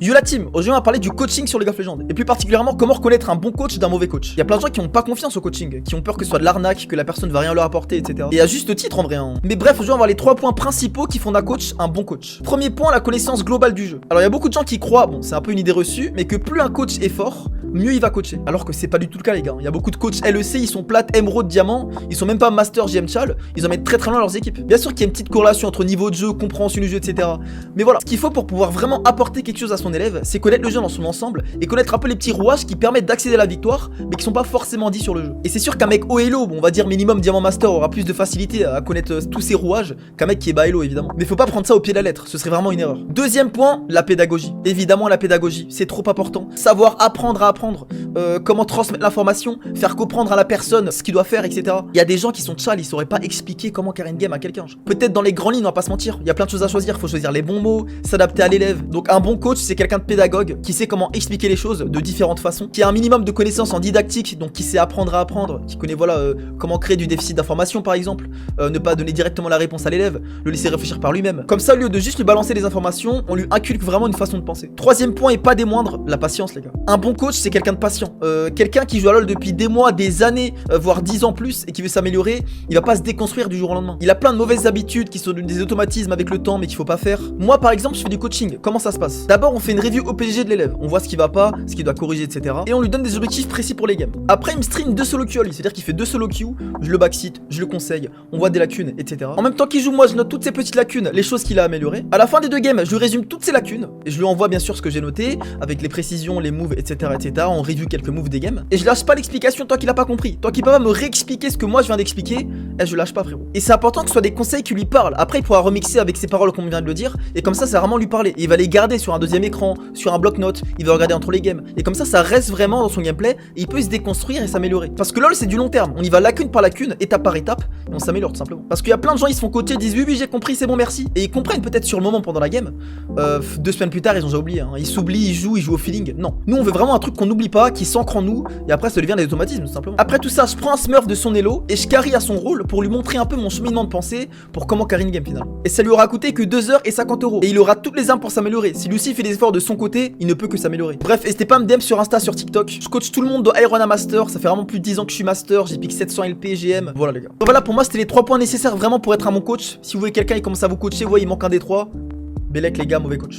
Yo la team, aujourd'hui on va parler du coaching sur League of Legends et plus particulièrement comment reconnaître un bon coach d'un mauvais coach. Il y a plein de gens qui ont pas confiance au coaching, qui ont peur que ce soit de l'arnaque, que la personne va rien leur apporter, etc. Et à juste titre en vrai. Mais bref, aujourd'hui on va voir les 3 points principaux qui font d'un coach un bon coach. Premier point, la connaissance globale du jeu. Alors il y a beaucoup de gens qui croient, bon c'est un peu une idée reçue, mais que plus un coach est fort, mieux il va coacher. Alors que c'est pas du tout le cas les gars. Il y a beaucoup de coachs LEC, ils sont plates, émeraude, diamant, ils sont même pas master GM Chal, ils en mettent très très loin leurs équipes. Bien sûr qu'il y a une petite corrélation entre niveau de jeu, compréhension du jeu, etc. Mais voilà, ce qu'il faut pour pouvoir vraiment apporter quelque chose à son élève, c'est connaître le jeu dans son ensemble et connaître un peu les petits rouages qui permettent d'accéder à la victoire, mais qui sont pas forcément dits sur le jeu. Et c'est sûr qu'un mec haut elo, bon, on va dire minimum diamant master, aura plus de facilité à connaître tous ces rouages qu'un mec qui est bas elo évidemment. Mais faut pas prendre ça au pied de la lettre, ce serait vraiment une erreur. Deuxième point, la pédagogie. Évidemment la pédagogie, c'est trop important. Savoir apprendre à apprendre, comment transmettre l'information, faire comprendre à la personne ce qu'il doit faire, etc. Il y a des gens qui sont chal, ils sauraient pas expliquer comment carry une game à quelqu'un. Peut-être dans les grandes lignes, on va pas se mentir, il y a plein de choses à choisir, faut choisir les bons mots, s'adapter à l'élève. Donc un bon coach, c'est quelqu'un de pédagogue qui sait comment expliquer les choses de différentes façons, qui a un minimum de connaissances en didactique, donc qui sait apprendre à apprendre, qui connaît voilà comment créer du déficit d'information par exemple, ne pas donner directement la réponse à l'élève, le laisser réfléchir par lui-même. Comme ça, au lieu de juste lui balancer des informations, on lui inculque vraiment une façon de penser. Troisième point et pas des moindres, la patience les gars. Un bon coach, c'est quelqu'un de patient, quelqu'un qui joue à LoL depuis des mois, des années, voire 10 ans plus et qui veut s'améliorer, il va pas se déconstruire du jour au lendemain. Il a plein de mauvaises habitudes qui sont des automatismes avec le temps mais qu'il faut pas faire. Moi par exemple, je fais du coaching. Comment ça se passe? D'abord, on fait une review OPG de l'élève, on voit ce qui va pas, ce qu'il doit corriger, etc. Et on lui donne des objectifs précis pour les games. Après, il me stream 2 solo queues, c'est-à-dire qu'il fait 2 solo queues, je le backseat, je le conseille, on voit des lacunes, etc. En même temps qu'il joue, moi je note toutes ces petites lacunes, les choses qu'il a améliorées. À la fin des 2 games, je lui résume toutes ces lacunes et je lui envoie bien sûr ce que j'ai noté avec les précisions, les moves, etc., etc. On review quelques moves des games et je lâche pas l'explication tant qu'il a pas compris. Tant qu'il peut pas me réexpliquer ce que moi je viens d'expliquer, je lâche pas frérot. Et c'est important que ce soit des conseils qui lui parlent. Après, il pourra remixer avec ses paroles comme on vient de le dire et comme ça va vraiment lui parler. Et il va les garder sur un deuxième écran, sur un bloc-notes, il va regarder entre les games. Et comme ça reste vraiment dans son gameplay et il peut se déconstruire et s'améliorer. Parce que LoL c'est du long terme, on y va lacune par lacune, étape par étape et on s'améliore tout simplement. Parce qu'il y a plein de gens, ils se font coacher, ils disent oui j'ai compris, c'est bon merci. Et ils comprennent peut-être sur le moment pendant la game. 2 semaines plus tard ils ont déjà oublié, hein. Ils s'oublient, ils jouent au feeling. Non, nous on veut vraiment un truc qu'on n'oublie pas, qui s'ancre en nous et après ça devient des automatismes tout simplement. Après tout ça, je prends un smurf de son elo et je carry à son rôle pour lui montrer un peu mon cheminement de pensée pour comment carry une game finalement. Et ça lui aura coûté que 2h50 €. Et il aura toutes les armes pour s'améliorer. Si Lucy fait des efforts de son côté, il ne peut que s'améliorer. Bref, n'hésitez pas à me DM sur Insta, sur TikTok. Je coach tout le monde de Iron à Master. Ça fait vraiment plus de 10 ans que je suis Master. J'ai piqué 700 LP, GM. Voilà les gars. Donc voilà, pour moi, c'était les 3 points nécessaires vraiment pour être un bon coach. Si vous voyez quelqu'un, il commence à vous coacher, ouais, il manque un des 3. Bellec les gars, mauvais coach.